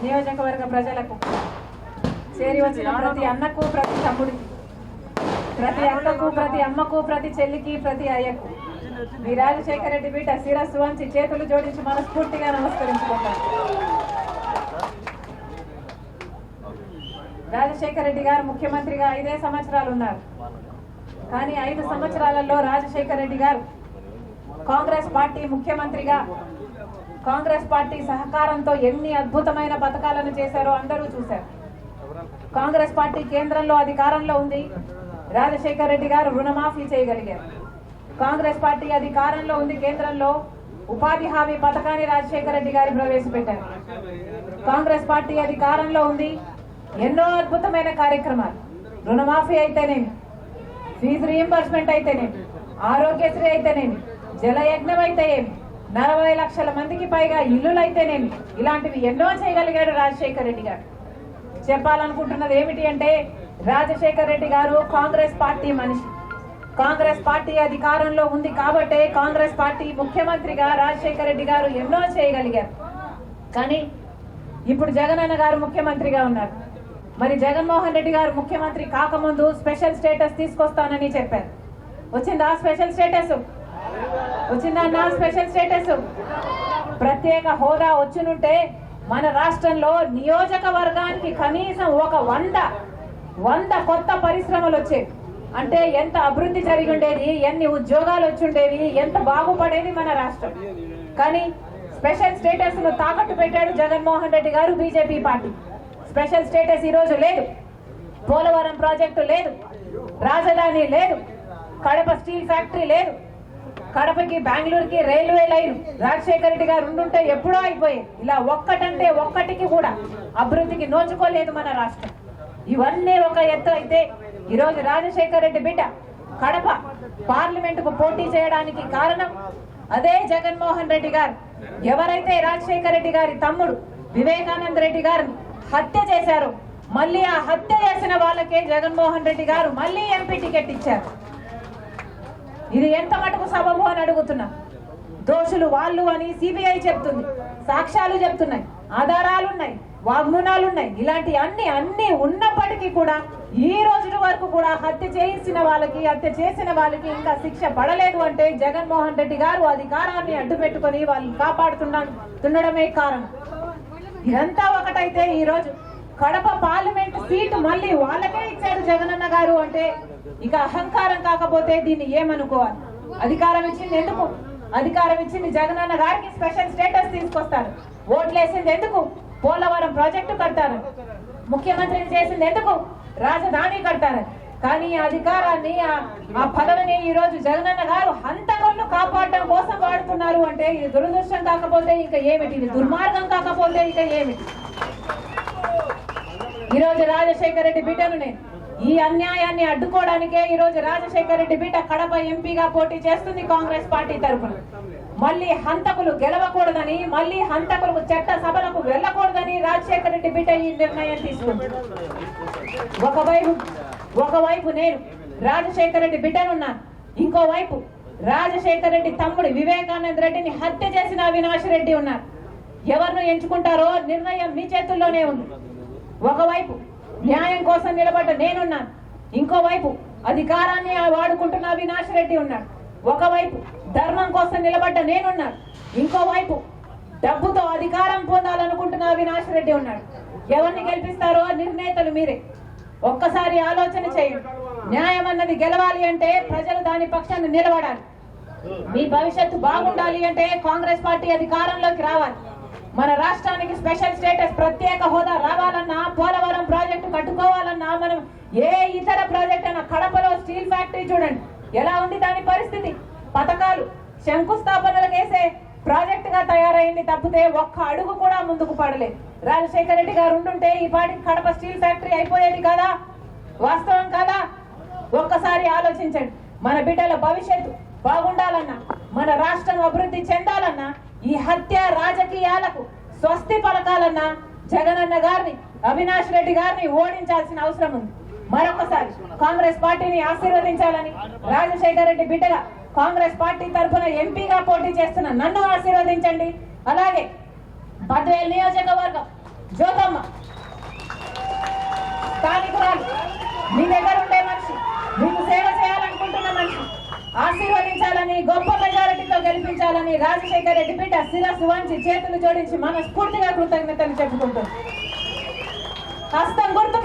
నియోజకవర్గ ప్రజలకు, చేరి వచ్చిన ప్రతి అన్నకు, ప్రతి తమ్ముడికి, ప్రతి అక్కకు, ప్రతి అమ్మకు, ప్రతి చెల్లికి, ప్రతి అయ్యకు మీ రాజశేఖర రెడ్డి బిడ్డ శిరస్సు వంచి చేతులు జోడించి మనస్ఫూర్తిగా నమస్కరించుకుంటారు. రాజశేఖర రెడ్డి గారు ముఖ్యమంత్రిగా 5 సంవత్సరాలు ఉన్నారు. కానీ 5 సంవత్సరాలలో రాజశేఖర రెడ్డి గారు కాంగ్రెస్ పార్టీ ముఖ్యమంత్రిగా కాంగ్రెస్ పార్టీ సహకారంతో ఎన్ని అద్భుతమైన పథకాలను చేశారో అందరూ చూశారు. కాంగ్రెస్ పార్టీ కేంద్రంలో అధికారంలో ఉంది. రాజశేఖర రెడ్డి గారు రుణమాఫీ చేయగలిగారు. కాంగ్రెస్ పార్టీ అధికారంలో ఉంది. కేంద్రంలో ఉపాధి హామీ పథకాన్ని రాజశేఖర రెడ్డి గారు ప్రవేశపెట్టారు. కాంగ్రెస్ పార్టీ అధికారంలో ఉంది. ఎన్నో అద్భుతమైన కార్యక్రమాలు, రుణమాఫీ అయితేనేమి, ఫీజు రీయింబర్స్మెంట్ అయితేనేమి, ఆరోగ్యశ్రీ అయితేనేమి, జలయజ్ఞం అయితేనేమి, 40 లక్షల మందికి పైగా ఇల్లులు అయితేనేమి, ఇలాంటివి ఎన్నో చేయగలిగాడు రాజశేఖర రెడ్డి గారు. చెప్పాలనుకుంటున్నది ఏమిటి అంటే, రాజశేఖర రెడ్డి గారు కాంగ్రెస్ పార్టీ మనిషి. కాంగ్రెస్ పార్టీ అధికారంలో ఉంది కాబట్టే కాంగ్రెస్ పార్టీ ముఖ్యమంత్రిగా రాజశేఖర రెడ్డి గారు ఎన్నో చేయగలిగారు. కానీ ఇప్పుడు జగనన్న గారు ముఖ్యమంత్రిగా ఉన్నారు. మరి జగన్మోహన్ రెడ్డి గారు ముఖ్యమంత్రి కాకముందు స్పెషల్ స్టేటస్ తీసుకొస్తానని చెప్పారు. వచ్చిందా స్పెషల్ స్టేటస్? వచ్చిందన్నా స్పెషల్ స్టేటస్? ప్రత్యేక హోదా వచ్చినుంటే మన రాష్ట్రంలో నియోజకవర్గానికి కనీసం ఒక 100 కొత్త పరిశ్రమలు వచ్చేవి. అంటే ఎంత అభివృద్ధి జరిగి ఉండేది, ఎన్ని ఉద్యోగాలు వచ్చి ఉండేవి, ఎంత బాగుపడేది మన రాష్ట్రం. కానీ స్పెషల్ స్టేటస్ ను తాకట్టు పెట్టాడు జగన్మోహన్ రెడ్డి గారు, బీజేపీ పార్టీ. స్పెషల్ స్టేటస్ ఈ రోజు లేదు. పోలవరం ప్రాజెక్టు లేదు, రాజధాని లేదు, కడప స్టీల్ ఫ్యాక్టరీ లేదు, కడపకి బెంగళూరుకి రైల్వే లైన్ రాజశేఖర రెడ్డి గారు ఉండుంటే ఎప్పుడో అయిపోయాయి. ఇలా ఒక్కటంటే ఒక్కటికి కూడా అభివృద్ధికి నోచుకోలేదు మన రాష్ట్రం. ఇవన్నీ ఒక ఎత్తు అయితే, ఈరోజు రాజశేఖర రెడ్డి బిడ్డ కడప పార్లమెంటుకు పోటీ చేయడానికి కారణం అదే జగన్మోహన్ రెడ్డి గారు. ఎవరైతే రాజశేఖర రెడ్డి గారి తమ్ముడు వివేకానంద రెడ్డి గారిని హత్య చేశారో, మళ్ళీ ఆ హత్య చేసిన వాళ్ళకే జగన్మోహన్ రెడ్డి గారు మళ్ళీ ఎంపీ టికెట్ ఇచ్చారు. ఇది ఎంత మటుకు సబబు అని అడుగుతున్నా. దోషులు వాళ్ళు అని సిబిఐ చెప్తుంది, సాక్ష్యాలు చెప్తున్నాయి, ఆధారాలున్నాయి, వాగ్మూనాలున్నాయి. ఇలాంటి అన్ని ఉన్నప్పటికీ కూడా ఈ రోజు వరకు కూడా హత్య చేసిన వాళ్ళకి ఇంకా శిక్ష పడలేదు అంటే జగన్మోహన్ రెడ్డి గారు అధికారాన్ని అడ్డు పెట్టుకుని వాళ్ళని కాపాడుతుండడమే కారణం. ఇదంతా ఒకటైతే ఈ రోజు కడప పార్లమెంట్ సీటు మళ్ళీ వాళ్ళకే ఇచ్చాడు జగనన్న గారు అంటే ఇక అహంకారం కాకపోతే దీన్ని ఏమనుకోవాలి? అధికారం ఇచ్చింది ఎందుకు? అధికారం ఇచ్చింది జగనన్న గారికి స్పెషల్ స్టేటస్ తీసుకొస్తారు. ఓట్లేసింది ఎందుకు? పోలవరం ప్రాజెక్టు కడతారు. ముఖ్యమంత్రిని చేసింది ఎందుకు? రాజధాని కడతారు. కానీ అధికారాన్ని, ఆ పదవిని ఈ రోజు జగనన్న గారు హంతకులను కాపాడడం కోసం వాడుతున్నారు అంటే ఇది దురదృష్టం కాకపోతే ఇక ఏమిటి? ఇది దుర్మార్గం కాకపోతే ఇక ఏమిటి? ఈ రోజు రాజశేఖర రెడ్డి బిడ్డను నేను ఈ అన్యాయాన్ని అడ్డుకోవడానికే ఈ రోజు రాజశేఖర రెడ్డి బిడ్డ కడప ఎంపీగా పోటీ చేస్తుంది కాంగ్రెస్ పార్టీ తరఫున. మళ్ళీ హంతకులు గెలవకూడదని, మళ్ళీ హంతకులకు చట్ట సభలకు వెళ్ళకూడదని రాజశేఖర రెడ్డి బిడ్డ ఈ నిర్ణయం తీసుకుంది. ఒకవైపు నేను రాజశేఖర రెడ్డి బిడ్డనున్నాను, ఇంకోవైపు రాజశేఖర రెడ్డి తమ్ముడు వివేకానంద రెడ్డిని హత్య చేసిన అవినాష్ రెడ్డి ఉన్నారు. ఎవరిని ఎంచుకుంటారో నిర్ణయం మీ చేతుల్లోనే ఉంది. ఒకవైపు న్యాయం కోసం నిలబడ్డ నేనున్నాను, ఇంకోవైపు అధికారాన్ని వాడుకుంటున్న అవినాష్ రెడ్డి ఉన్నాడు. ఒకవైపు ధర్మం కోసం నిలబడ్డ నేనున్నాను, ఇంకోవైపు డబ్బుతో అధికారం పొందాలనుకుంటున్న అవినాష్ రెడ్డి ఉన్నాడు. ఎవరిని గెలిపిస్తారో నిర్ణేతలు మీరే. ఒక్కసారి ఆలోచన చేయండి. న్యాయం అన్నది గెలవాలి అంటే ప్రజలు దాని పక్షాన్ని నిలబడాలి. మీ భవిష్యత్తు బాగుండాలి అంటే కాంగ్రెస్ పార్టీ అధికారంలోకి రావాలి. మన రాష్ట్రానికి స్పెషల్ స్టేటస్, ప్రత్యేక హోదా రావాలన్నా, పోలవరం ప్రాజెక్టు కట్టుకోవాలన్నా, మనం ఏ ఇతర ప్రాజెక్ట్ అయినా, కడపలో స్టీల్ ఫ్యాక్టరీ చూడండి ఎలా ఉంది దాని పరిస్థితి. పథకాలు శంకుస్థాపనలు చేసే ప్రాజెక్ట్ గా తయారైంది తప్పితే ఒక్క అడుగు కూడా ముందుకు పడలేదు. రాజశేఖర రెడ్డి గారు ఉంటుంటే ఈ పాటికి కడప స్టీల్ ఫ్యాక్టరీ అయిపోయేది కదా? వాస్తవం కదా? ఒక్కసారి ఆలోచించండి. మన బిడ్డల భవిష్యత్తు బాగుండాలన్నా, మన రాష్ట్రం అభివృద్ధి చెందాలన్నా, ఈ హత్య రాజకీయాలకు స్వస్తి పలకాలన్నా జగనన్న గారిని, అవినాష్ రెడ్డి గారిని ఓడించాల్సిన అవసరం ఉంది. మరొకసారి కాంగ్రెస్ పార్టీని ఆశీర్వదించాలని, రాజశేఖర రెడ్డి బిడ్డగా కాంగ్రెస్ పార్టీ తరఫున ఎంపీగా పోటీ చేస్తున్న నన్ను ఆశీర్వదించండి. అలాగే బద్వేల్ నియోజకవర్గం జ్యోతమ్మ స్థానికురాలు, మీ దగ్గర ఉండే మనిషి, మీకు సేవ చేయాలనుకుంటున్న మనిషి, ఆశీర్వదించాలని గొప్ప మెజారిటీతో గెలిపించాలని రాజశేఖర రెడ్డి బిడ్డ శిరస్సు వంచి చేతులు జోడించి మనస్ఫూర్తిగా కృతజ్ఞతలు చెప్పుకుంటుంది. హస్తం గుర్తు